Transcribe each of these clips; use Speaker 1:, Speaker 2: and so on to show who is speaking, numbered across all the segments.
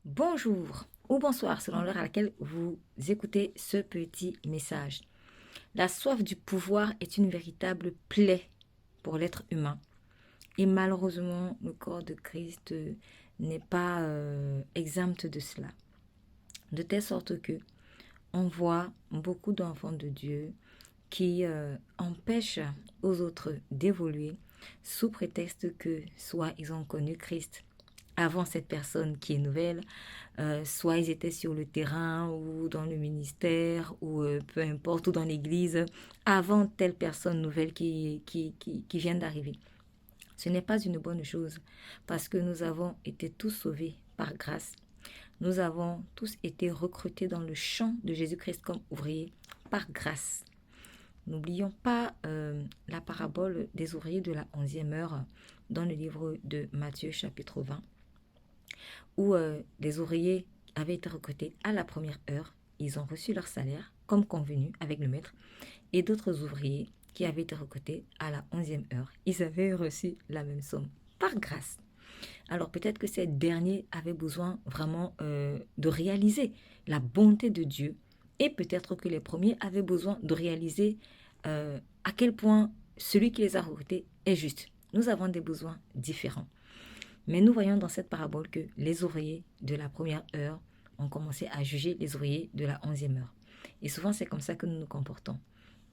Speaker 1: Bonjour ou bonsoir selon l'heure à laquelle vous écoutez ce petit message. La soif du pouvoir est une véritable plaie pour l'être humain. Et malheureusement, le corps de Christ n'est pas exempt de cela. De telle sorte que on voit beaucoup d'enfants de Dieu qui empêchent aux autres d'évoluer sous prétexte que soit ils ont connu Christ avant cette personne qui est nouvelle, soit ils étaient sur le terrain ou dans le ministère ou peu importe, ou dans l'église, avant telle personne nouvelle qui vient d'arriver. Ce n'est pas une bonne chose parce que nous avons été tous sauvés par grâce. Nous avons tous été recrutés dans le champ de Jésus-Christ comme ouvriers par grâce. N'oublions pas la parabole des ouvriers de la 11e heure dans le livre de Matthieu chapitre 20, où les ouvriers avaient été recrutés à la première heure. Ils ont reçu leur salaire comme convenu avec le maître. Et d'autres ouvriers qui avaient été recrutés à la 11e heure, ils avaient reçu la même somme par grâce. Alors peut-être que ces derniers avaient besoin vraiment de réaliser la bonté de Dieu, et peut-être que les premiers avaient besoin de réaliser à quel point celui qui les a recrutés est juste. Nous avons des besoins différents. Mais nous voyons dans cette parabole que les ouvriers de la première heure ont commencé à juger les ouvriers de la 11e heure. Et souvent, c'est comme ça que nous nous comportons.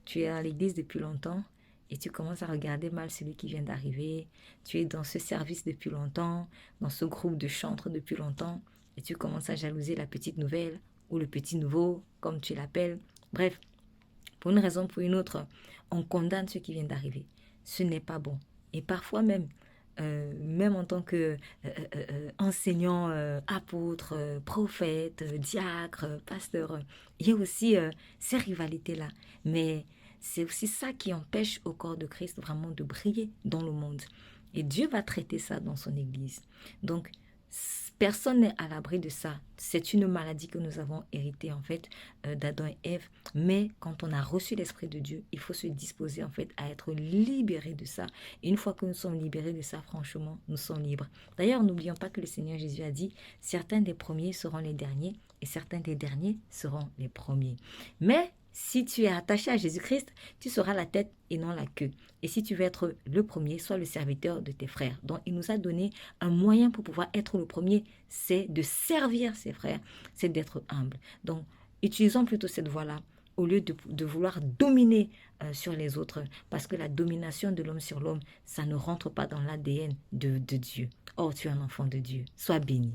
Speaker 1: Tu es à l'église depuis longtemps et tu commences à regarder mal celui qui vient d'arriver. Tu es dans ce service depuis longtemps, dans ce groupe de chantres depuis longtemps, et tu commences à jalouser la petite nouvelle ou le petit nouveau, comme tu l'appelles. Bref, pour une raison ou pour une autre, on condamne ceux qui viennent d'arriver. Ce n'est pas bon. Et parfois même, même en tant qu'enseignant, apôtre, prophète, diacre, pasteur, il y a aussi ces rivalités-là. Mais c'est aussi ça qui empêche au corps de Christ vraiment de briller dans le monde. Et Dieu va traiter ça dans son Église. Donc, personne n'est à l'abri de ça. C'est une maladie que nous avons héritée en fait d'Adam et Ève. Mais quand on a reçu l'Esprit de Dieu, il faut se disposer en fait à être libéré de ça. Et une fois que nous sommes libérés de ça, franchement, nous sommes libres. D'ailleurs, n'oublions pas que le Seigneur Jésus a dit, certains des premiers seront les derniers et certains des derniers seront les premiers. Mais si tu es attaché à Jésus-Christ, tu seras la tête et non la queue. Et si tu veux être le premier, sois le serviteur de tes frères. Donc, il nous a donné un moyen pour pouvoir être le premier, c'est de servir ses frères, c'est d'être humble. Donc, utilisons plutôt cette voie-là au lieu de vouloir dominer sur les autres, parce que la domination de l'homme sur l'homme, ça ne rentre pas dans l'ADN de Dieu. Or, tu es un enfant de Dieu. Sois béni.